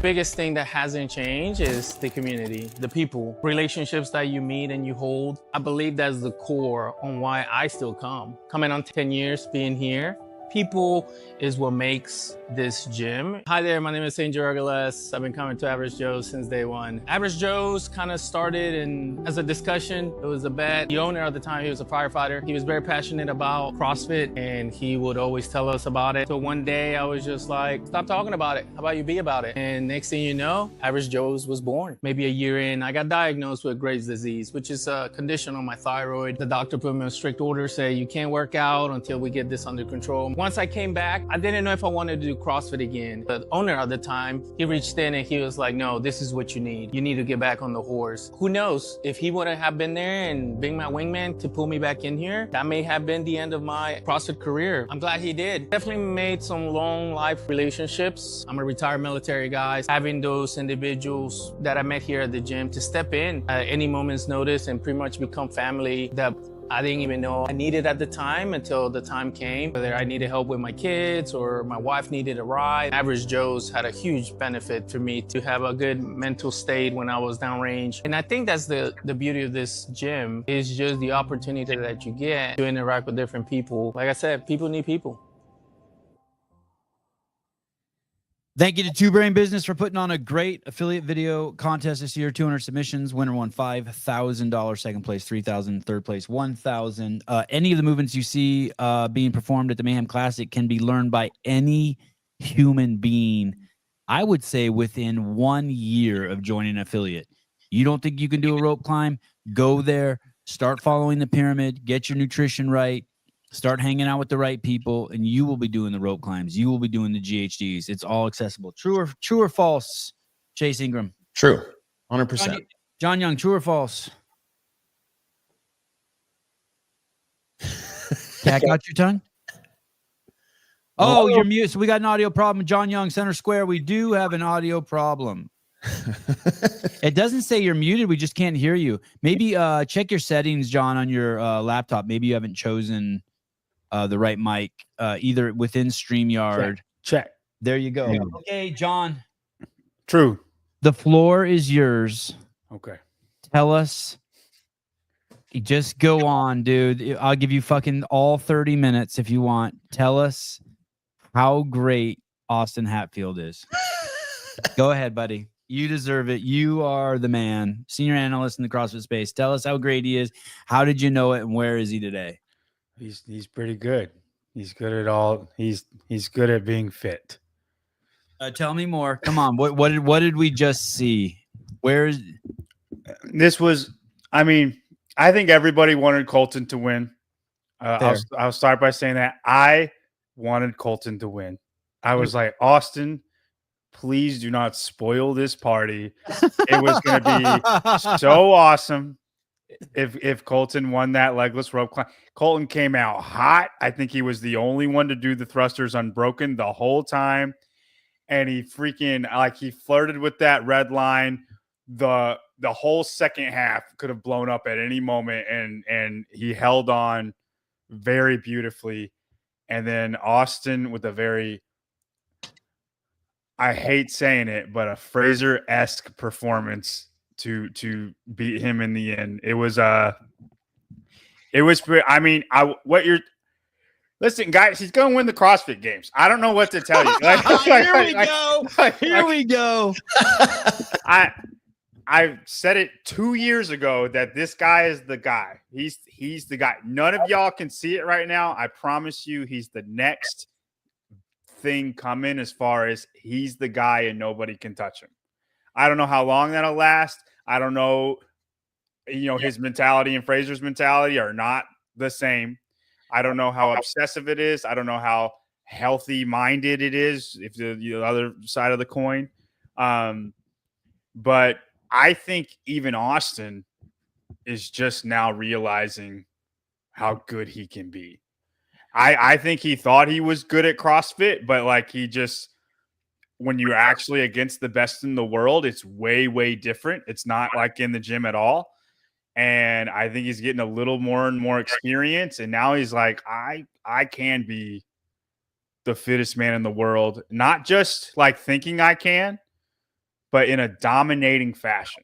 Biggest thing that hasn't changed is the community, the people, relationships that you meet and you hold. I believe that's the core on why I still come. Coming on 10 years being here, people is what makes this gym. Hi there, my name is St. Georgiles. I've been coming to Average Joe's since day one. Average Joe's kind of started as a discussion. It was a bet. The owner at the time, he was a firefighter. He was very passionate about CrossFit and he would always tell us about it. So one day I was just like, stop talking about it. How about you be about it? And next thing you know, Average Joe's was born. Maybe a year in, I got diagnosed with Graves' disease, which is a condition on my thyroid. The doctor put me on strict orders, say you can't work out until we get this under control. Once I came back, I didn't know if I wanted to do CrossFit again. The owner at the time, he reached in and he was like, no, this is what you need. You need to get back on the horse. Who knows, if he wouldn't have been there and been my wingman to pull me back in here, that may have been the end of my CrossFit career. I'm glad he did. Definitely made some long life relationships. I'm a retired military guy. Having those individuals that I met here at the gym to step in at any moment's notice and pretty much become family that I didn't even know I needed at the time until the time came. Whether I needed help with my kids or my wife needed a ride. Average Joe's had a huge benefit for me to have a good mental state when I was downrange. And I think that's the beauty of this gym is just the opportunity that you get to interact with different people. Like I said, people need people. Thank you to Two Brain Business for putting on a great affiliate video contest this year. 200 submissions. Winner won $5,000. Second place, $3,000. Third place, $1,000. Any of the movements you see being performed at the Mayhem Classic can be learned by any human being, I would say, within 1 year of joining an affiliate. You don't think you can do a rope climb? Go there. Start following the pyramid. Get your nutrition right. Start hanging out with the right people, and you will be doing the rope climbs. You will be doing the GHDs. It's all accessible. True or false, Chase Ingram? True. 100%. John Young, true or false? Cat got your tongue? Oh, you're mute. So we got an audio problem. John Young, center square. We do have an audio problem. It doesn't say you're muted. We just can't hear you. Maybe check your settings, John, on your laptop. Maybe you haven't chosen the right mic, either within StreamYard. Check. There you go. Okay, John. True. The floor is yours. Okay. Tell us. Just go on, dude. I'll give you fucking all 30 minutes if you want. Tell us how great Austin Hatfield is. Go ahead, buddy. You deserve it. You are the man. Senior analyst in the CrossFit space. Tell us how great he is. How did you know it, and where is he today? He's pretty good. He's good at all. He's good at being fit. Tell me more. Come on. What did we just see? Where is this? Was I mean, I think everybody wanted Colton to win. I'll start by saying that I wanted Colton to win. I was like, Austin, please do not spoil this party. It was going to be so awesome if Colton won that legless rope climb. Colton came out hot. I think he was the only one to do the thrusters unbroken the whole time. And he freaking, like, he flirted with that red line. The whole second half could have blown up at any moment, and he held on very beautifully. And then Austin with a very, I hate saying it, but a Fraser-esque performance to beat him in the end. It was listen, guys, he's going to win the CrossFit Games. I don't know what to tell you. Here we go. I said it 2 years ago that this guy is the guy. He's the guy. None of y'all can see it right now. I promise you, he's the next thing coming as far as he's the guy and nobody can touch him. I don't know how long that'll last. I don't know. His mentality and Fraser's mentality are not the same. I don't know how obsessive it is. I don't know how healthy minded it is. If the other side of the coin. But I think even Austin is just now realizing how good he can be. I think he thought he was good at CrossFit, but like when you're actually against the best in the world, it's way, way different. It's not like in the gym at all. And I think he's getting a little more and more experience. And now he's like, I can be the fittest man in the world. Not just like thinking I can, but in a dominating fashion.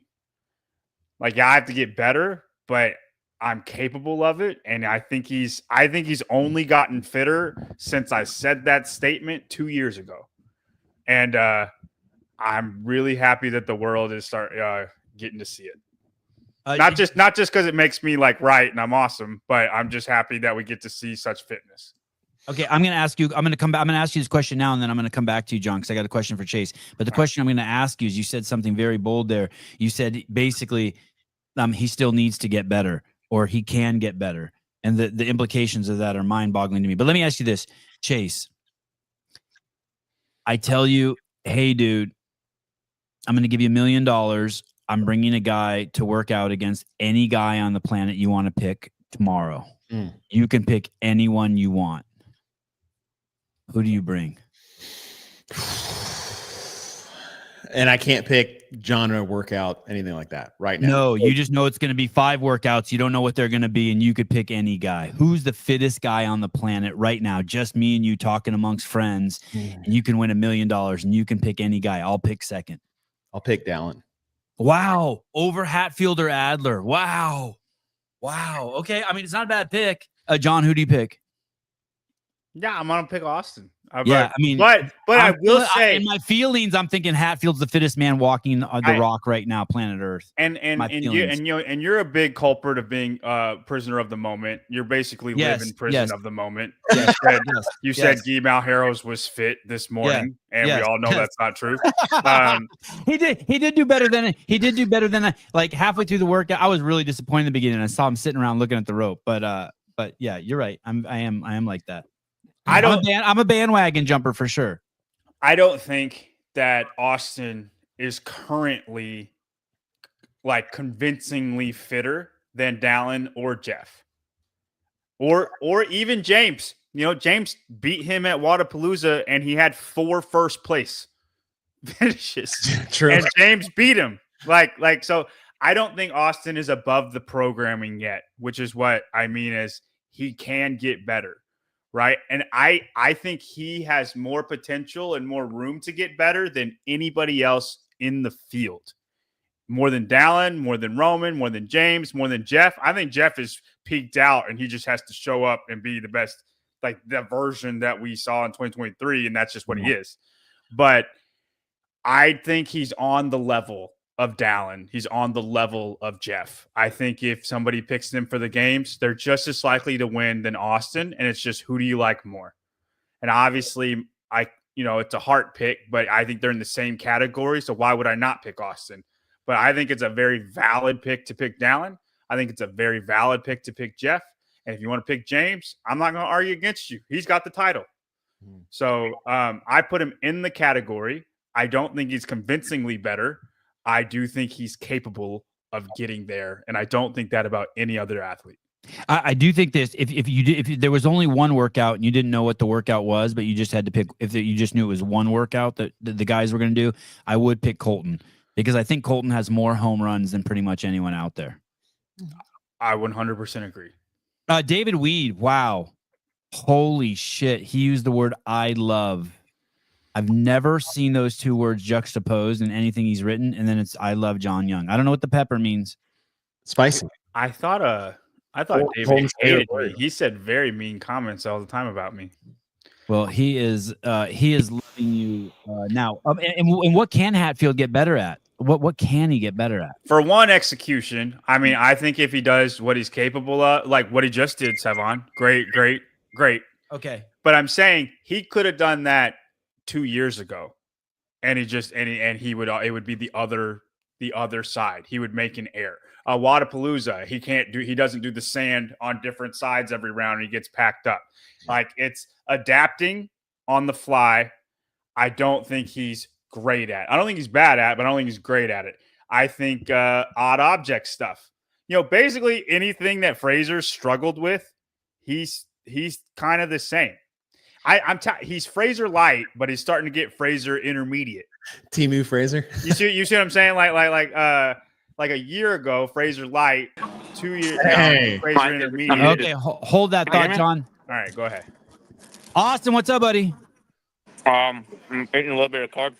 Like, yeah, I have to get better, but I'm capable of it. And I think he's only gotten fitter since I said that statement 2 years ago. And I'm really happy that the world is getting to see it. Not just because it makes me like right and I'm awesome, but I'm just happy that we get to see such fitness. Okay, I'm going to ask you. I'm going to ask you this question now, and then I'm going to come back to you, John, because I got a question for Chase. But the question I'm going to ask you is: you said something very bold there. You said basically, he still needs to get better, or he can get better, and the implications of that are mind-boggling to me. But let me ask you this, Chase. I tell you, hey, dude, I'm going to give you $1 million. I'm bringing a guy to work out against any guy on the planet you want to pick tomorrow. You can pick anyone you want. Who do you bring? And I can't pick genre, workout, anything like that right now. No, you just know it's going to be 5 workouts. You don't know what they're going to be, and you could pick any guy. Who's the fittest guy on the planet right now? Just me and you talking amongst friends, and you can win $1 million, and you can pick any guy. I'll pick second. I'll pick Dallin. Wow. Over Hatfield or Adler. Wow. Okay. I mean, it's not a bad pick. John, who do you pick? Yeah, I'm gonna pick Austin. But I will say, in my feelings, I'm thinking Hatfield's the fittest man walking the rock right now, planet Earth. And you're a big culprit of being prisoner of the moment. You're basically living prison of the moment. You said Guy Malheiros was fit this morning, and we all know that's not true. He did do better than like halfway through the workout. I was really disappointed in the beginning. I saw him sitting around looking at the rope, but yeah, you're right. I am like that. I'm a bandwagon jumper for sure. I don't think that Austin is currently like convincingly fitter than Dallin or Jeff or even James. You know, James beat him at Wodapalooza and he had 4 first place finishes. True. And James beat him. So I don't think Austin is above the programming yet, which is what I mean is he can get better. Right. And I think he has more potential and more room to get better than anybody else in the field. More than Dallin, more than Roman, more than James, more than Jeff. I think Jeff is peaked out and he just has to show up and be the best, like the version that we saw in 2023. And that's just what he is. But I think he's on the level of Dallin. He's on the level of Jeff. I think if somebody picks them for the games, they're just as likely to win than Austin. And it's just, who do you like more? And obviously it's a heart pick, but I think they're in the same category. So why would I not pick Austin? But I think it's a very valid pick to pick Dallin. I think it's a very valid pick to pick Jeff. And if you want to pick James, I'm not going to argue against you. He's got the title. So I put him in the category. I don't think he's convincingly better. I do think he's capable of getting there, and I don't think that about any other athlete. I do think this: if there was only one workout and you didn't know what the workout was, but you just had to pick, you just knew it was one workout that the guys were going to do, I would pick Colton because I think Colton has more home runs than pretty much anyone out there. I 100% agree. David Weed, wow, holy shit! He used the word "I love." I've never seen those 2 words juxtaposed in anything he's written, and then it's "I love John Young." I don't know what the pepper means. Spicy. I thought David hated me. He said very mean comments all the time about me. Well, he is loving you now. And what can Hatfield get better at? What can he get better at? For one, execution. I mean, I think if he does what he's capable of, like what he just did, Savon, great. Okay, but I'm saying he could have done that 2 years ago, and it would be the other side. He would make an error. Wodapalooza, he doesn't do the sand on different sides every round, and he gets packed up. Like, it's adapting on the fly. I don't think he's great at. I don't think he's bad at, but I don't think he's great at it. I think odd object stuff. Basically anything that Fraser struggled with, he's kind of the same. He's Fraser light, but he's starting to get Fraser intermediate. Timu Fraser. You see what I'm saying? Like a year ago, Fraser light. 2 years now, Fraser intermediate. Okay, hold that thought, John. All right, go ahead. Austin, what's up, buddy? I'm eating a little bit of carbs.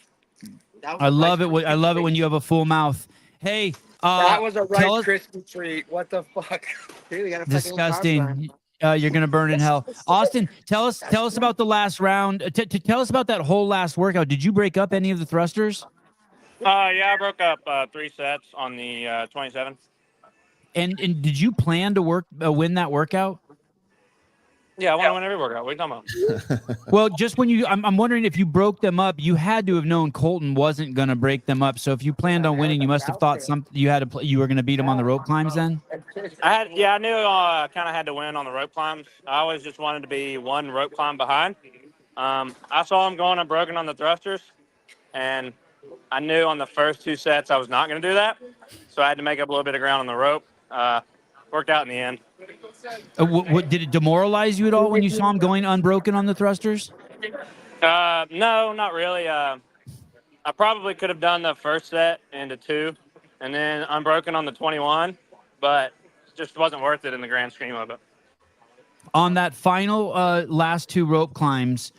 I love it. I love it when you have a full mouth. Hey, that was a tell Rice us, Krispie treat. What the fuck? Dude, you got a fucking carbs disgusting. You're gonna burn in hell. Austin, tell us about the last round. Tell us about that whole last workout. Did you break up any of the thrusters? Yeah, I broke up 3 sets on the 27. And did you plan to win that workout? Yeah, I want to win every workout. What are you talking about? Well, just when I'm wondering if you broke them up, you had to have known Colton wasn't gonna break them up. So if you planned on winning, you must have thought you were gonna beat him on the rope climbs then. I knew kind of had to win on the rope climbs. I always just wanted to be one rope climb behind. I saw him going unbroken on the thrusters, and I knew on the first 2 sets I was not going to do that. So I had to make up a little bit of ground on the rope. Worked out in the end. Did it demoralize you at all when you saw him going unbroken on the thrusters? No, not really. I probably could have done the first set into 2 and then unbroken on the 21, but it just wasn't worth it in the grand scheme of it. On that final last 2 rope climbs,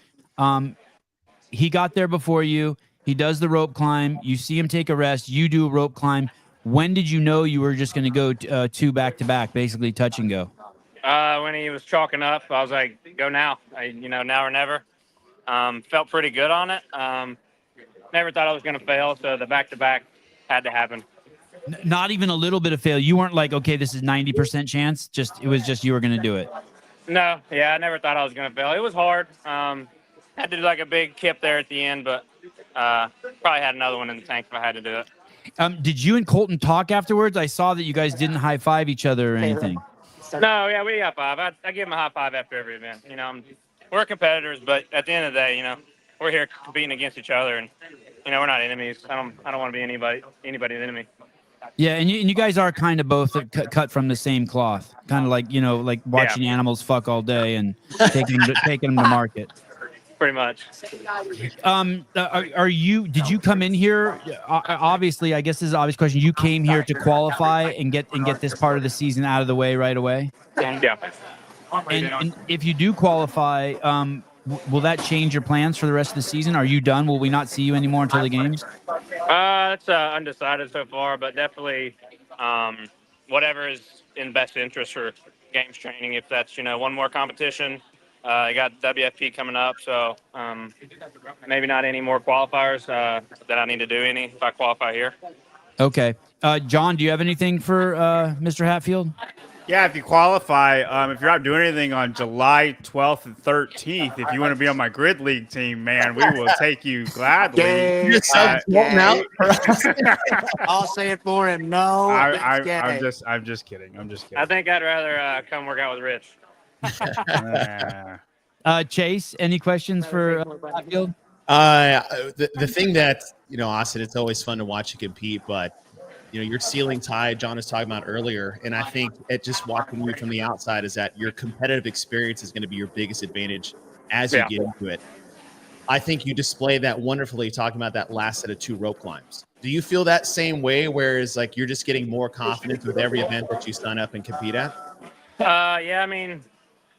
he got there before you. He does the rope climb. You see him take a rest. You do a rope climb. When did you know you were just going to go 2 back-to-back, basically touch and go? When he was chalking up, I was like, go now. Now or never. Felt pretty good on it. Never thought I was going to fail, so the back-to-back had to happen. Not even a little bit of fail. You weren't like, okay, this is 90% chance. It was just you were going to do it. No, yeah, I never thought I was going to fail. It was hard. Had to do like a big kip there at the end, but probably had another one in the tank if I had to do it. Did you and Colton talk afterwards? I saw that you guys didn't high five each other or anything. No, yeah, we high five. I give him a high five after every event. We're competitors, but at the end of the day, we're here competing against each other, and we're not enemies. I don't want to be anybody's enemy. Yeah, and you guys are kind of both cut from the same cloth. Kind of like watching animals fuck all day and taking them to market. Pretty much. Did you come in here? Obviously, I guess this is an obvious question. You came here to qualify and get this part of the season out of the way right away? Yeah. And if you do qualify, will that change your plans for the rest of the season? Are you done? Will we not see you anymore until the games? That's undecided so far, but definitely whatever is in best interest for games training. If that's, one more competition. I got WFP coming up, so maybe not any more qualifiers that I need to do if I qualify here. Okay. John, do you have anything for Mr. Hatfield? Yeah, if you qualify, if you're not doing anything on July 12th and 13th, if you want to be on my grid league team, man, we will take you gladly. Now. I'll say it for him. No, I'm just kidding. I think I'd rather come work out with Rich. Chase, any questions for Hatfield? The thing that, Austin, it's always fun to watch you compete, but your ceiling high, John was talking about earlier, and I think it just watching you from the outside is that your competitive experience is going to be your biggest advantage as you get into it. I think you display that wonderfully talking about that last set of 2 rope climbs. Do you feel that same way, whereas like you're just getting more confidence with every event that you sign up and compete at? Yeah,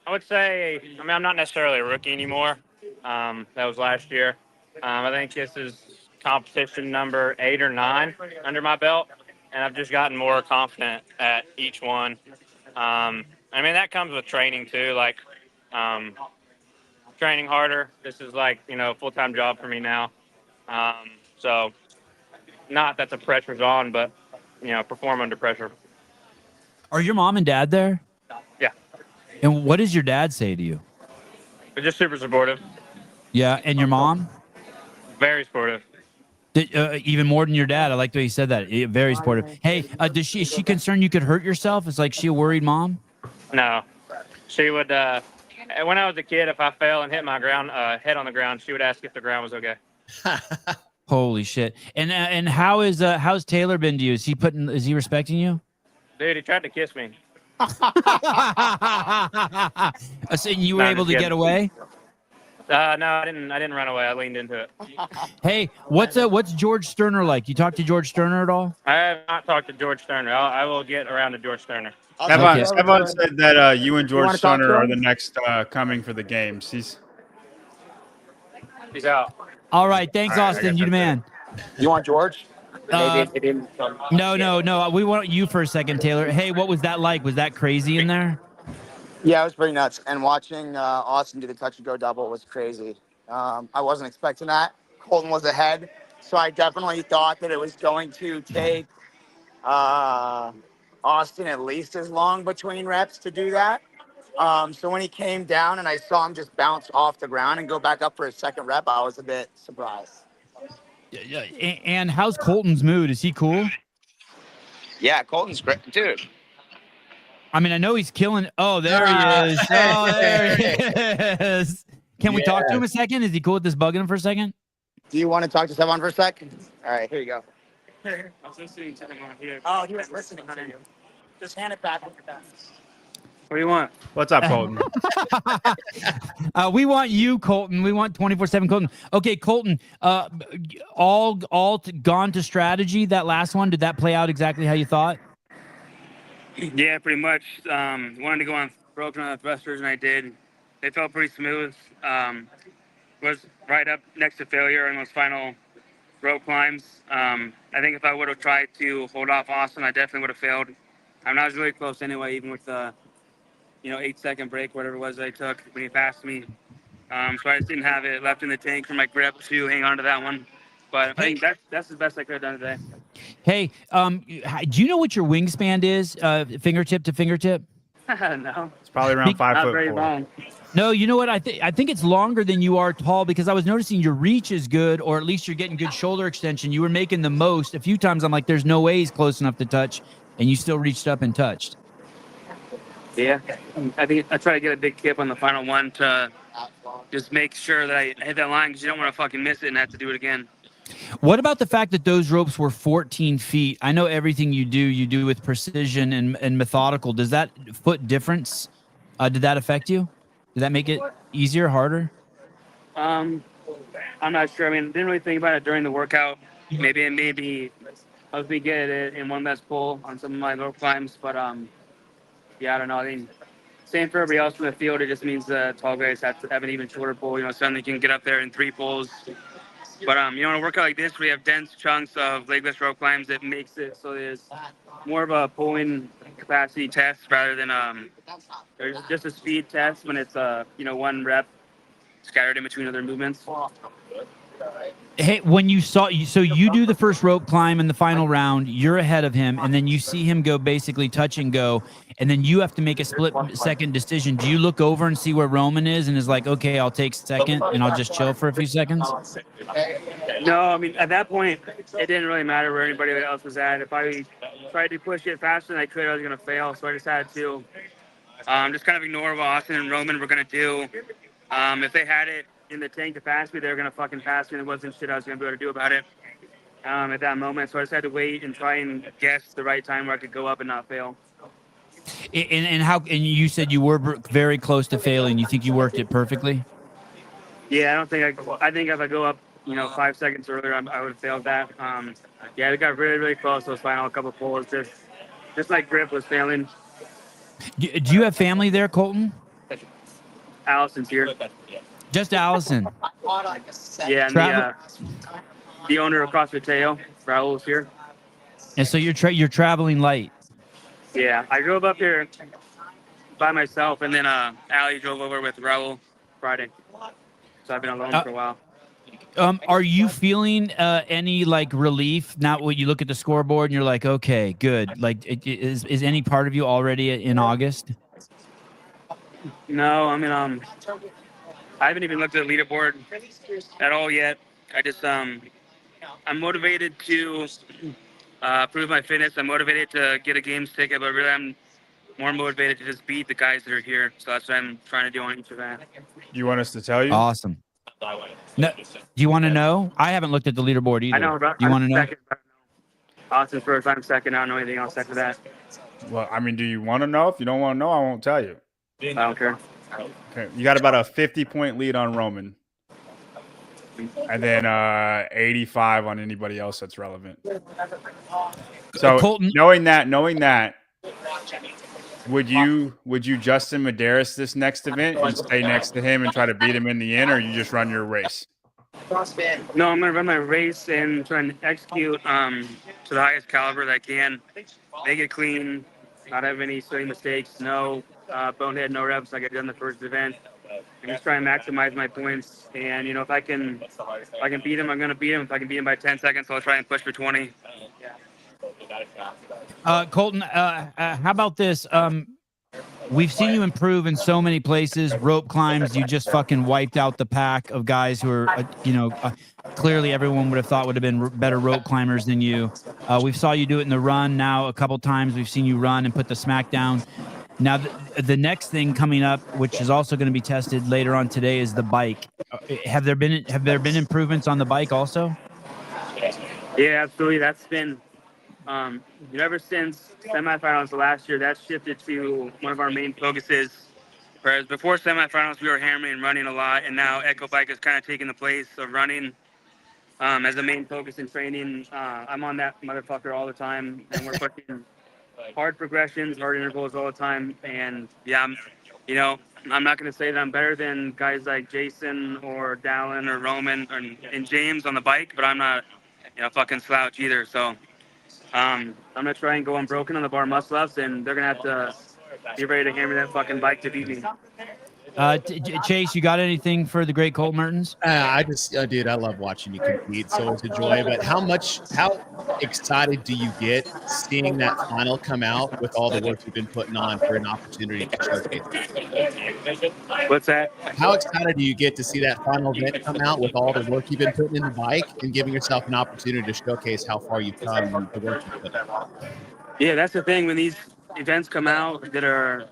I would say, I'm not necessarily a rookie anymore. That was last year. I think this is competition number 8 or 9 under my belt, and I've just gotten more confident at each one. That comes with training too, like training harder. This is like, a full-time job for me now. So not that the pressure's on, but, perform under pressure. Are your mom and dad there? Yeah. And what does your dad say to you? They're just super supportive. Yeah, and your mom? Very supportive. Even more than your dad. I like the way you said that. Very supportive. Hey, is she concerned you could hurt yourself? Is like she a worried mom? No. She would, when I was a kid, if I fell and hit my head on the ground, she would ask if the ground was okay. Holy shit. And how's Taylor been to you? Is he respecting you? Dude, he tried to kiss me. So you were able to get away? No, I didn't run away. I leaned into it. Hey, what's George Sterner like? You talk to George Sterner at all? I have not talked to George Sterner. I will get around to George Sterner. Evan said that you and George Sterner are the next coming for the games. He's out. All right. Thanks, Austin. You the man. You want George? Uh, Maybe it didn't. No. We want you for a second, Taylor. Hey, what was that like? Was that crazy in there? Yeah, it was pretty nuts. And watching Austin do the touch and go double was crazy. I wasn't expecting that. Colton was ahead, so I definitely thought that it was going to take Austin at least as long between reps to do that. So when he came down and I saw him just bounce off the ground and go back up for his second rep, I was a bit surprised. Yeah. And how's Colton's mood? Is he cool? Yeah, Colton's great, dude. I mean, I know he's killing. Oh, there he is. Oh, there he is. Can we talk to him a second? Is he cool with this bugging him for a second? Do you want to talk to someone for a sec? All right, here you go. I was listening to them on here. Oh, he was listening to you. Just hand it back when you're done. What do you want? What's up, Colton? We want you, Colton. We want 24/7 Colton. Okay, Colton. All gone to strategy. That last one, did that play out exactly how you thought? Yeah, pretty much. Wanted to go on broken on the thrusters, and I did. They felt pretty smooth. Was right up next to failure in those final rope climbs. I think if I would have tried to hold off Austin, I definitely would have failed. I was really close anyway, even with the 8-second break, whatever it was I took when he passed me. So I just didn't have it left in the tank for my grip to hang on to that one. But I think that's the best I could have done today. Hey, do you know what your wingspan is, fingertip to fingertip? No, It's probably around not 5'4". very long. No, you know what? I think it's longer than you are tall, because I was noticing your reach is good, or at least you're getting good shoulder extension. You were making the most. A few times I'm like, there's no way he's close enough to touch, and you still reached up and touched. Yeah, I think I try to get a big kip on the final one to just make sure that I hit that line, because you don't want to fucking miss it and have to do it again. What about the fact that those ropes were 14 feet? I know everything you do with precision and methodical. Does that foot difference, did that affect you? Did that make it easier, harder? I'm not sure. I mean, didn't really think about it during the workout. Maybe I was get it in one less pull on some of my rope climbs, but yeah, I don't know. I think same for everybody else in the field. It just means tall guys have to have an even shorter pull. Suddenly you can get up there in 3 pulls. But in a workout like this, we have dense chunks of legless rope climbs that makes it so there's more of a pulling capacity test rather than there's just a speed test when it's one rep scattered in between other movements. Hey, when you do the first rope climb in the final round, you're ahead of him, and then you see him go basically touch and go, and then you have to make a split-second decision. Do you look over and see where Roman is and is like, okay, I'll take second, and I'll just chill for a few seconds? No, I mean, at that point, it didn't really matter where anybody else was at. If I tried to push it faster than I could, I was going to fail, so I just had to just kind of ignore what Austin and Roman were going to do. If they had it in the tank to pass me, they were going to fucking pass me, and there wasn't shit I was going to be able to do about it at that moment. So I just had to wait and try and guess the right time where I could go up and not fail. And you said you were very close to failing. You think you worked it perfectly? Yeah, I think if I go up, 5 seconds earlier, I would have failed that. Yeah, it got really, really close. Those final couple pulls, just like grip was failing. Do you have family there, Colton? Allison's here. Just Allison. Yeah, and the owner of CrossFit Teo, Raul's here. And so you're traveling light. Yeah, I drove up here by myself, and then Allie drove over with Raul Friday. So I've been alone for a while. Are you feeling any relief now when you look at the scoreboard and you're like, okay, good? Is any part of you already in August? No, I mean, I haven't even looked at the leaderboard at all yet. I just, I'm motivated to prove my fitness. I'm motivated to get a games ticket, but really I'm more motivated to just beat the guys that are here. So that's what I'm trying to do on each event. Do you want us to tell you? Awesome. No, do you want to know? I haven't looked at the leaderboard either. I know. Do you want to know? Austin's first, I'm second. I don't know anything else after that. Well, I mean, do you want to know? If you don't want to know, I won't tell you. I don't care. Okay. You got about a 50-point lead on Roman. And then 85 on anybody else that's relevant. So Colton, knowing that, would you Justin Medeiros this next event and stay next to him and try to beat him in the end, or you just run your race? No, I'm gonna run my race and try and execute to the highest caliber that I can. Make it clean, not have any silly mistakes, no bonehead, no reps like I did in the first event. And just try and maximize my points. And if I can beat him, I'm gonna beat him. If I can beat him by 10 seconds, I'll try and push for 20. Colton, how about this? We've seen you improve in so many places. Rope climbs, you just fucking wiped out the pack of guys who are, clearly everyone would have thought would have been better rope climbers than you. We saw you do it in the run now a couple times. We've seen you run and put the smack down. Now, the next thing coming up, which is also going to be tested later on today, is the bike. Have there been improvements on the bike also? Yeah, absolutely. That's been ever since semifinals last year, that shifted to one of our main focuses. Whereas before semifinals, we were hammering and running a lot, and now Echo Bike is kind of taking the place of running as a main focus in training. I'm on that motherfucker all the time, and we're pushing hard progressions, hard intervals all the time. And yeah, I'm not going to say that I'm better than guys like Jason or Dallin or Roman and James on the bike, but I'm not fucking slouch either. So I'm gonna try and go unbroken on the bar muscle ups, and they're gonna have to be ready to hammer that fucking bike to beat me. Chase, you got anything for the great Colt Mertens? I just, dude, I love watching you compete. It's always a joy. But how excited do you get seeing that final come out with all the work you've been putting on for an opportunity to showcase? What's that? How excited do you get to see that final event come out with all the work you've been putting in the bike and giving yourself an opportunity to showcase how far you've come and the work you've put in? Yeah, that's the thing. When these events come out that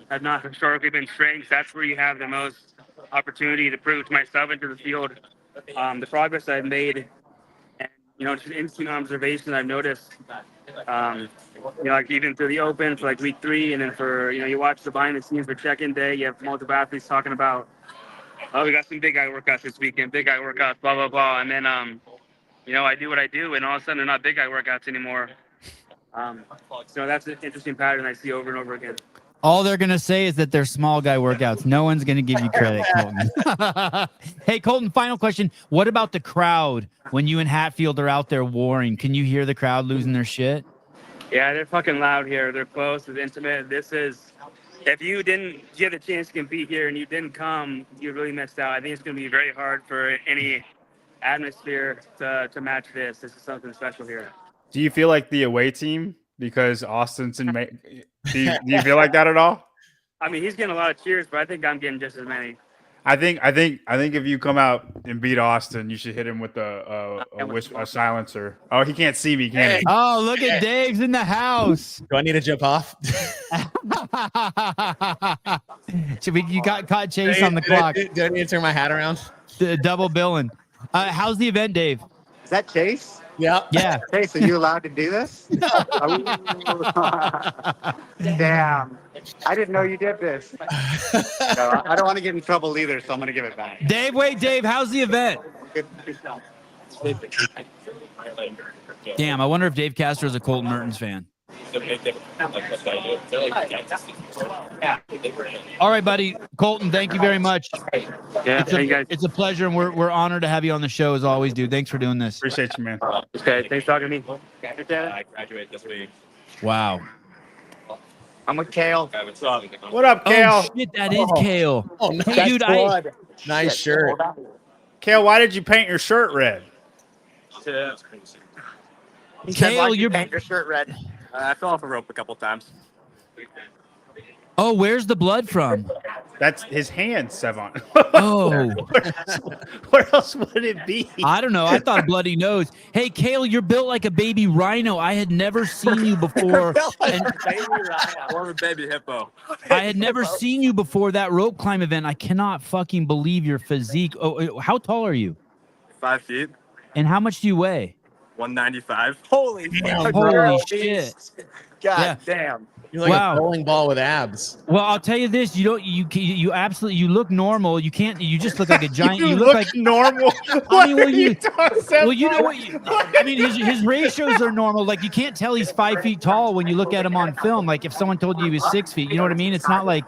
have not historically been strengths, that's where you have the most opportunity to prove to myself and to the field the progress I've made, and just instant observation I've noticed. Like even through the open for like week 3, and then for you watch the behind the scenes for check-in day, you have multiple athletes talking about, oh, we got some big guy workouts this weekend, big guy workouts, blah blah blah, and then I do what I do, and all of a sudden they're not big guy workouts anymore. So that's an interesting pattern I see over and over again. All they're going to say is that they're small guy workouts. No one's going to give you credit, Colton. Hey, Colton, final question. What about the crowd when you and Hatfield are out there warring? Can you hear the crowd losing their shit? Yeah, they're fucking loud here. They're close. It's intimate. If you get a chance to compete here and you didn't come, you really missed out. I think it's going to be very hard for any atmosphere to match this. This is something special here. Do you feel like the away team because Austin's in? Do you feel like that at all? I mean, he's getting a lot of cheers, but I think I'm getting just as many. I think if you come out and beat Austin, you should hit him with a silencer. Oh, he can't see me, can he? Oh, look at Dave's in the house. Do I need to jump off? You got caught Chase on the clock. Do I need to turn my hat around? Double billing. How's the event, Dave? Is that Chase? Yeah. Yeah. Chase, are you allowed to do this? Damn. I didn't know you did this. No, I don't want to get in trouble either, so I'm going to give it back. Dave, how's the event? Good. Damn, I wonder if Dave Castro is a Colton Mertens fan. All right, buddy. Colton, thank you very much. Yeah, it's a pleasure, and we're honored to have you on the show as always, dude. Thanks for doing this. Appreciate you, man. Okay, thanks for talking to me. I graduate this week. Wow. I'm with Kale. What up, Kale? Oh, shit, that is Kale. Oh, nice. Hey, dude, Nice shirt. Kale, why did you paint your shirt red? He said, Kale, why'd you you're paint your shirt red. I fell off a rope a couple times. Oh, where's the blood from? That's his hand, Sevon. Oh, Where else would it be? I don't know. I thought bloody nose. Hey, Kale, you're built like a baby rhino. I had never seen you before. And Or a baby hippo. I had never seen you before that rope climb event. I cannot fucking believe your physique. Oh, how tall are you? 5 feet. And how much do you weigh? 195. Holy shit. God damn. You're like Wow. a bowling ball with abs. Well, I'll tell you this: you absolutely look normal. You can't. You just look like a giant. You look like normal. I mean, What are you talking about? well, you know what? I mean, his ratios are normal. Like you can't tell he's 5 feet tall when you look at him on film. Like if someone told you he was 6 feet, you know what I mean? It's not like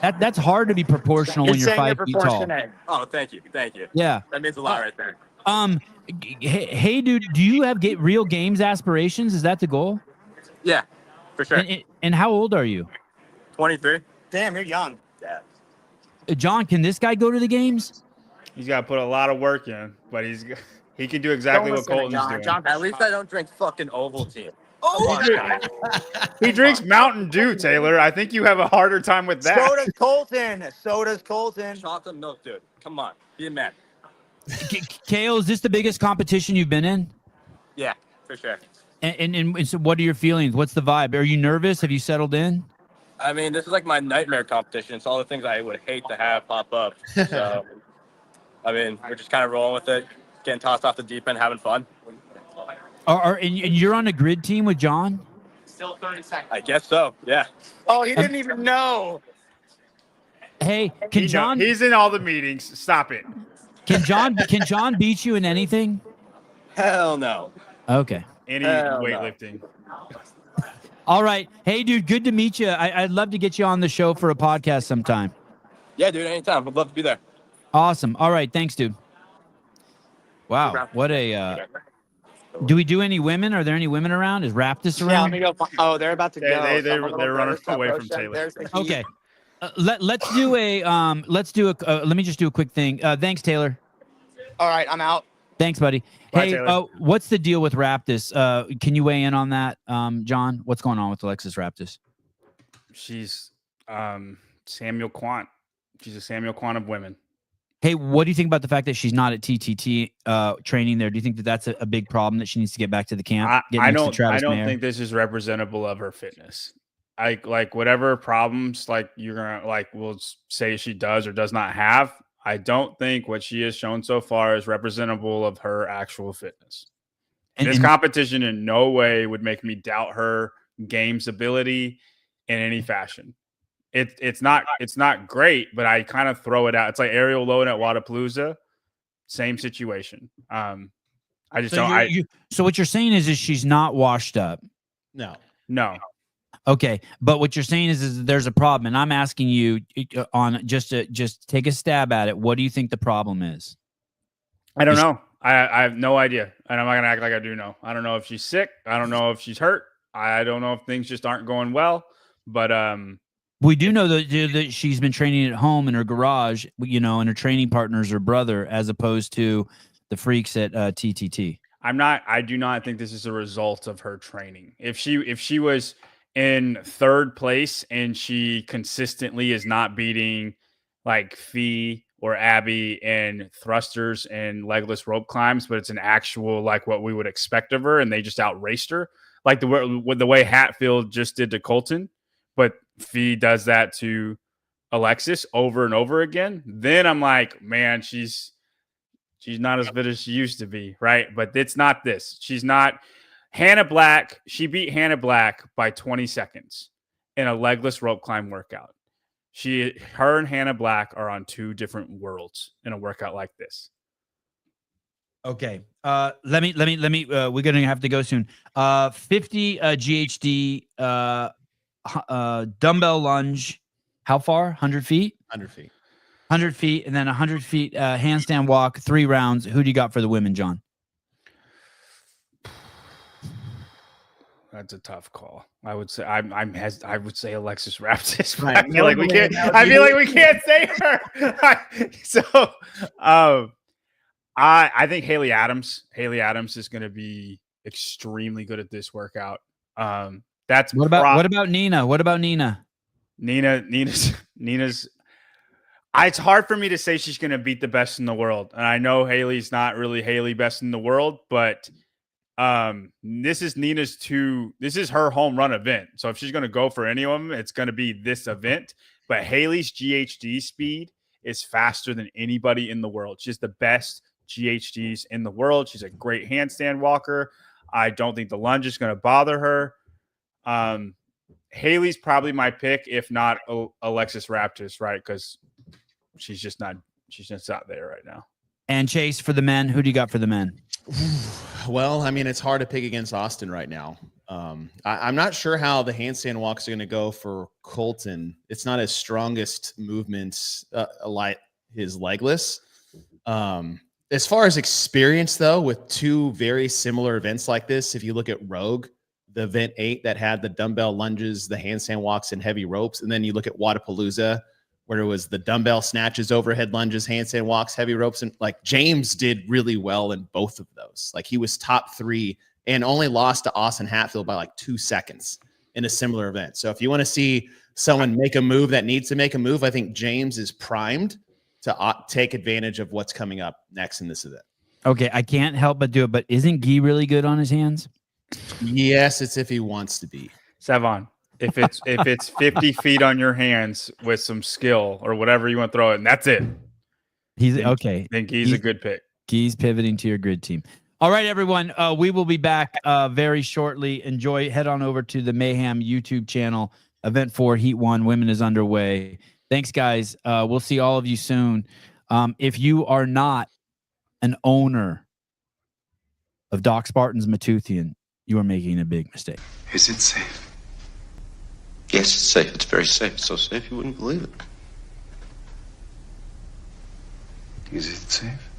that. That's hard to be proportional when you're 5 feet tall. Oh, thank you. Thank you. Yeah. That means a lot right there. Hey, dude, do you have real games aspirations? Is that the goal? Yeah, for sure. And how old are you? 23. Damn, you're young. Yeah. John, can this guy go to the games? He's got to put a lot of work in, but he can do exactly Don't what listen to Colton's John. doing. John, At least I don't drink fucking Ovaltine. He drinks Mountain Dew, Taylor. I think you have a harder time with that. So does Colton. So does Colton. Chocolate milk, dude. Come on, be a man. Kale, is this the biggest competition you've been in? Yeah, for sure. And so what are your feelings? What's the vibe? Are you nervous? Have you settled in? I mean, this is like my nightmare competition. It's all the things I would hate to have pop up. So, I mean, we're just kind of rolling with it, getting tossed off the deep end, having fun. And you're on a grid team with John? Still 30 seconds. I guess so. Yeah. Oh, he didn't even know. Hey, can John? He's in all the meetings. Stop it. Can John beat you in anything? Hell no. Okay. Any Hell no. weightlifting. All right. Hey, dude, good to meet you. I'd love to get you on the show for a podcast sometime. Yeah, dude. Anytime. I'd love to be there. Awesome. All right. Thanks, dude. Wow. What a. Do we do any women? Are there any women around? Is Raptus Yeah, let around? me go. Oh, they're about to go. They're So I'm a little running nervous away about from Roshan. Taylor. There's the heat. Okay. Let's do a let me just do a quick thing. Thanks, Taylor. All right, I'm out. Thanks, buddy. Bye, Hey, Taylor. what's the deal with Raptus? Can you weigh in on that, John? What's going on with Alexis Raptus? She's Samuel Quant. She's a Samuel Quant of women. Hey, what do you think about the fact that she's not at TTT training there? Do you think that that's a big problem that she needs to get back to the camp? I don't think this is representable of her fitness. Like whatever problems like you're gonna like we'll say she does or does not have. I don't think what she has shown so far is representable of her actual fitness. This competition in no way would make me doubt her game's ability in any fashion. It's not great, but I kind of throw it out. It's like Ariel Lowen at Wadapalooza, same situation. I just don't. So what you're saying is she's not washed up. No. Okay, but what you're saying is that there's a problem, and I'm asking you on just take a stab at it. What do you think the problem is? I don't know. I have no idea, and I'm not gonna act like I do know. I don't know if she's sick. I don't know if she's hurt. I don't know if things just aren't going well. But we do know that she's been training at home in her garage, and her training partner is her brother, as opposed to the freaks at TTT. I do not think this is a result of her training. If she was in third place and she consistently is not beating like Fee or Abby in thrusters and legless rope climbs, but it's an actual like what we would expect of her, and they just outraced her, like the way Hatfield just did to Colton, but Fee does that to Alexis over and over again, then I'm like, man, she's not as fit as she used to be, right? But it's not this. She's not Hannah Black. She beat Hannah Black by 20 seconds in a legless rope climb workout. Her and Hannah Black are on two different worlds in a workout like this. Okay. Let me we're going to have to go soon. 50 GHD dumbbell lunge. How far? 100 feet? 100 feet. 100 feet, and then 100 feet handstand walk, 3 rounds. Who do you got for the women, John? That's a tough call. I would say I would say Alexis Raptis. I feel like we can't. I feel like we can't say her. So, I think Haley Adams. Haley Adams is going to be extremely good at this workout. That's what about Nina? What about Nina? Nina's. It's hard for me to say she's going to beat the best in the world, and I know Haley's not really Haley best in the world, but this is Nina's this is her home run event. So if she's going to go for any of them, it's going to be this event. But Haley's GHD speed is faster than anybody in the world. She's the best GHDs in the world. She's a great handstand walker. I don't think the lunge is going to bother her. Haley's probably my pick, if not Alexis Raptis, right? Because she's just not there right now. And Chase, for the men, who do you got for the men? Well, I mean, it's hard to pick against Austin right now. I'm not sure how the handstand walks are going to go for Colton. It's not his strongest movements, like his legless. As far as experience, though, with two very similar events like this, if you look at Rogue, the event 8 that had the dumbbell lunges, the handstand walks, and heavy ropes, and then you look at Wadapalooza, where it was the dumbbell snatches, overhead lunges, handstand walks, heavy ropes, and like James did really well in both of those. Like he was top 3 and only lost to Austin Hatfield by like 2 seconds in a similar event. So if you want to see someone make a move that needs to make a move, I think James is primed to take advantage of what's coming up next in this event. Okay, I can't help but do it, but isn't Guy really good on his hands? Yes, it's if he wants to be. Savon, if it's 50 feet on your hands with some skill or whatever you want to throw it, and that's it. He's Then, okay. Then Guy's a good pick. Guy's pivoting to your grid team. All right, everyone. We will be back very shortly. Head on over to the Mayhem YouTube channel. Event 4, Heat 1, Women is underway. Thanks, guys. We'll see all of you soon. If you are not an owner of Doc Spartan's Matuthian, you are making a big mistake. Is it safe? Yes, it's safe. It's very safe. So safe you wouldn't believe it. Is it safe?